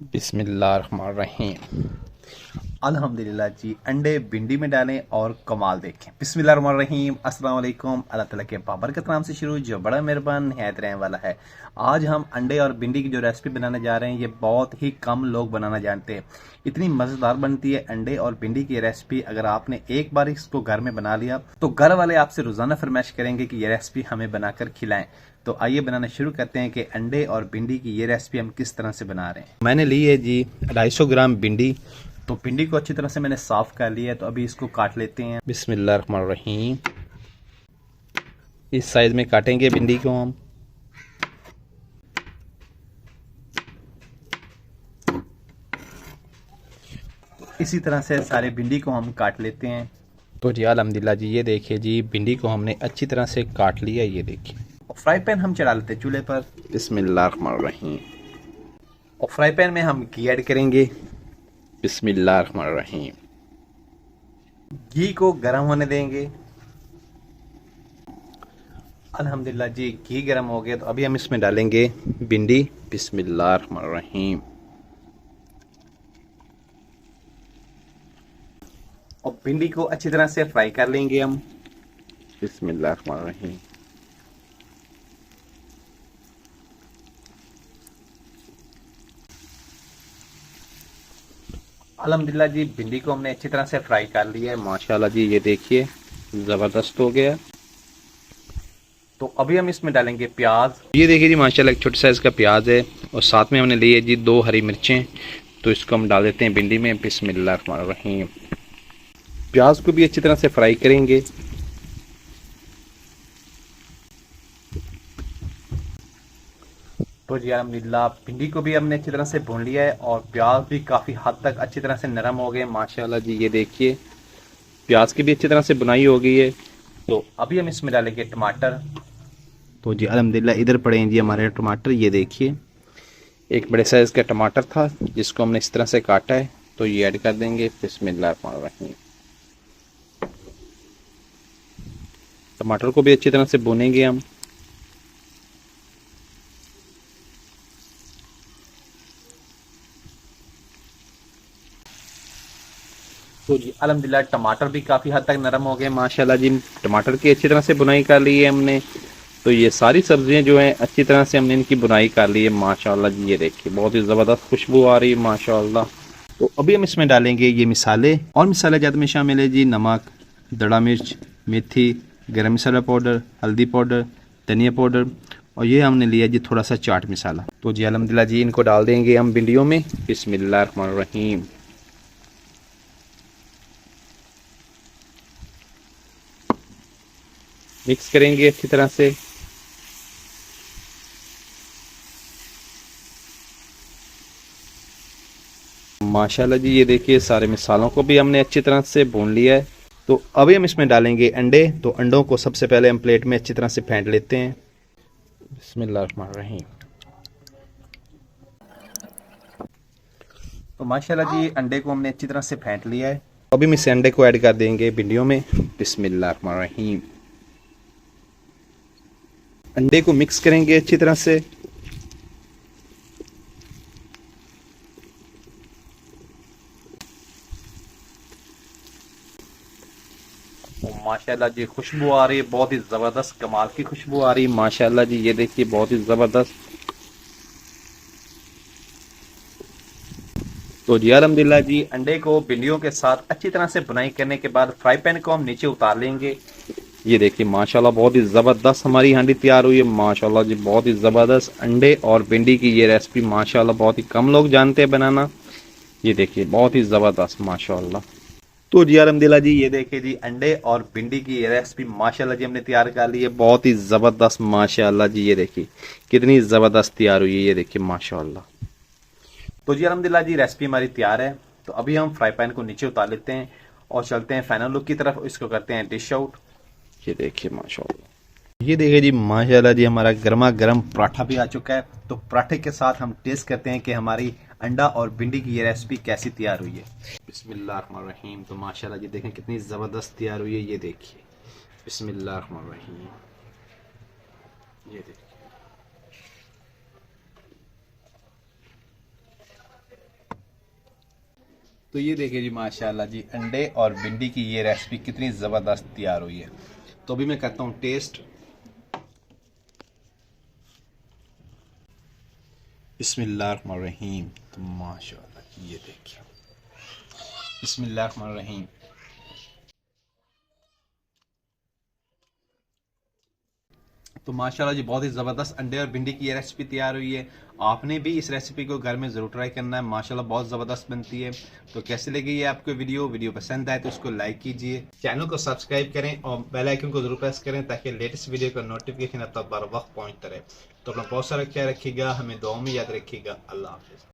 बिस्मिल्लाहिर्रहमानिर्रहीम। अल्हम्दुलिल्लाह जी। अंडे भिंडी में डालें और कमाल देखें। बिस्मिल्लाहिर्रहमानिर्रहीम। अस्सलाम वालेकुम। अल्लाह ताला के बाबरकत नाम से शुरू जो बड़ा मेहरबान निहायत रहने वाला है। आज हम अंडे और भिंडी की जो रेसिपी बनाने जा रहे हैं ये बहुत ही कम लोग बनाना जानते हैं। इतनी मज़ेदार बनती है अंडे और भिंडी की रेसिपी। अगर आपने एक बार इसको घर में बना लिया तो घर वाले आपसे रोज़ाना फरमाइश करेंगे कि ये रेसिपी हमें बनाकर खिलाएं। तो आइए बनाना शुरू करते हैं कि अंडे और भिंडी की ये रेसिपी हम किस तरह से बना रहे हैं। मैंने ली है जी 250 ग्राम भिंडी। तो भिंडी को अच्छी तरह से मैंने साफ कर लिया है। तो अभी इसको काट लेते हैं। बिस्मिल्लाहिर्रहमानिर्रहीम। इस साइज में काटेंगे भिंडी को हम। इसी तरह से सारे भिंडी को हम काट लेते हैं। तो जी अल्हम्दुलिल्लाह जी, ये देखिए जी भिंडी को हमने अच्छी तरह से काट लिया। ये देखिए। और फ्राई पैन हम चढ़ा लेते हैं चूल्हे पर। बिस्मिल्लाहिर्रहमानिर्रहीम। और फ्राई पैन में हम घी ऐड करेंगे। बिस्मिल्लाहिर्रहमानिर्रहीम। घी को गर्म होने देंगे। अल्हम्दुलिल्लाह जी घी गर्म हो गया। तो अभी हम इसमें डालेंगे भिंडी। बिस्मिल्लाहिर्रहमानिर्रहीम। और भिंडी को अच्छी तरह से फ्राई कर लेंगे हम। बिस्मिल्लाहिर्रहमानिर्रहीम। अल्हम्दुलिल्लाह जी भिंडी को हमने अच्छी तरह से फ्राई कर लिया है। माशाल्लाह जी, ये देखिए ज़बरदस्त हो गया। तो अभी हम इसमें डालेंगे प्याज। ये देखिए जी माशाल्लाह एक छोटे साइज़ का प्याज है और साथ में हमने लिए जी 2 हरी मिर्चें। तो इसको हम डाल देते हैं भिंडी में। बिस्मिल्लाहिर्रहमानिर्रहीम। प्याज को भी अच्छी तरह से फ्राई करेंगे। तो जी अल्हम्दुलिल्लाह भिंडी को भी हमने अच्छी तरह से भून लिया है और प्याज भी काफ़ी हद तक अच्छी तरह से नरम हो गए। माशाल्लाह जी, ये देखिए प्याज की भी अच्छी तरह से बुनाई हो गई है। तो अभी हम इसमें डालेंगे टमाटर। तो जी अल्हम्दुलिल्लाह इधर पड़े हैं जी हमारे टमाटर। ये देखिए एक बड़े साइज़ का टमाटर था जिसको हमने इस तरह से काटा है। तो ये ऐड कर देंगे। बिस्मिल्लाहिर्रहमानिर्रहीम। टमाटर को भी अच्छी तरह से भूनेंगे हम। तो जी अल्हम्दुलिल्लाह टमाटर भी काफ़ी हद तक नरम हो गए। माशाल्लाह जी टमाटर की अच्छी तरह से बुनाई कर ली है हमने। तो ये सारी सब्जियां जो हैं अच्छी तरह से हमने इनकी बुनाई कर ली है। माशाल्लाह जी, ये देखिए बहुत ही ज़बरदस्त खुशबू आ रही है माशाल्लाह। तो अभी हम इसमें डालेंगे ये मिसाले। और मिसाले जात में शामिल है जी नमक, दड़ा मिर्च, मेथी, गरम मसाला पाउडर, हल्दी पाउडर, धनिया पाउडर और ये हमने लिया जी थोड़ा सा चाट मसाला। तो जी अल्हम्दुलिल्लाह जी इनको डाल देंगे हम भिंडियों में। बिस्मिल्लाहिर्रहमानिर्रहीम। मिक्स करेंगे अच्छी तरह से। माशाल्लाह जी, ये देखिए सारे मिसालों को भी हमने अच्छी तरह से भून लिया है। तो अभी हम इसमें डालेंगे अंडे। तो अंडों को सबसे पहले हम प्लेट में अच्छी तरह से फेंट लेते हैं। बिस्मिल्लाहिर्रहमानिर्रहीम। तो माशाल्लाह जी अंडे को हमने अच्छी तरह से फेंट लिया है। अभी हम इस अंडे को ऐड कर देंगे भिंडियों में। बिस्मिल्लाहिर्रहमानिर्रहीम। अंडे को मिक्स करेंगे अच्छी तरह से। माशाल्लाह जी खुशबू आ रही है, बहुत ही ज़बरदस्त कमाल की खुशबू आ रही है। माशाल्लाह जी, ये देखिए बहुत ही ज़बरदस्त। तो जी अल्हम्दुलिल्लाह जी अंडे को भिंडियों के साथ अच्छी तरह से बुनाई करने के बाद फ्राई पैन को हम नीचे उतार लेंगे। ये देखिए माशाल्लाह बहुत ही ज़बरदस्त हमारी हांडी तैयार हुई है। माशाल्लाह जी बहुत ही ज़बरदस्त अंडे और भिंडी की ये रेसिपी माशाल्लाह बहुत ही कम लोग जानते हैं बनाना। ये देखिए बहुत ही ज़बरदस्त माशाल्लाह। तो जी अल्हम्दुलिल्लाह जी, ये देखिए जी अंडे और भिंडी की ये रेसिपी माशाल्लाह जी हमने तैयार कर ली है। बहुत ही ज़बरदस्त माशाल्लाह जी, ये देखिए कितनी ज़बरदस्त तैयार हुई है। ये देखिए माशाल्लाह। तो जी अल्हम्दुलिल्लाह जी रेसिपी हमारी तैयार है। तो अभी हम फ्राई पैन को नीचे उतार लेते हैं और चलते हैं फाइनल लुक की तरफ। इसको करते हैं डिश आउट। ये देखिए माशाल्लाह। ये देखिए जी माशाल्लाह जी हमारा गर्मा गर्म पराठा भी आ चुका है। तो पराठे के साथ हम टेस्ट करते हैं कि हमारी अंडा और भिंडी की ये रेसिपी कैसी तैयार हुई है। बिस्मिल्लाहिर्रहमानिर्रहीम। तो माशाल्लाह जी देखें कितनी ज़बरदस्त तैयार हुई है। ये देखिए बिस्मिल्लाहिर्रहमानिर्रहीम। ये देखिए तो ये देखिए जी माशाल्लाह जी, अंडे और भिंडी की ये रेसिपी कितनी ज़बरदस्त तैयार हुई है। तो अभी मैं करता हूँ टेस्ट। बिस्मिल्लाहिर्रहमानिर्रहीम। तो माशाल्लाह ये देखिए, बिस्मिल्लाहिर्रहमानिर्रहीम। तो माशाल्लाह जी बहुत ही ज़बरदस्त अंडे और भिंडी की ये रेसिपी तैयार हुई है। आपने भी इस रेसिपी को घर में ज़रूर ट्राई करना है, माशाल्लाह बहुत ज़बरदस्त बनती है। तो कैसे लगी ये आपको वीडियो पसंद आए तो उसको लाइक कीजिए, चैनल को सब्सक्राइब करें और बेल आइकन को जरूर प्रेस करें ताकि लेटेस्ट वीडियो का नोटिफिकेशन आप तक बर वक्त पहुँचता रहे। तो अपना बहुत सारा ख्याल रखिएगा, हमें दुआ में याद रखिएगा। अल्लाह हाफिज़।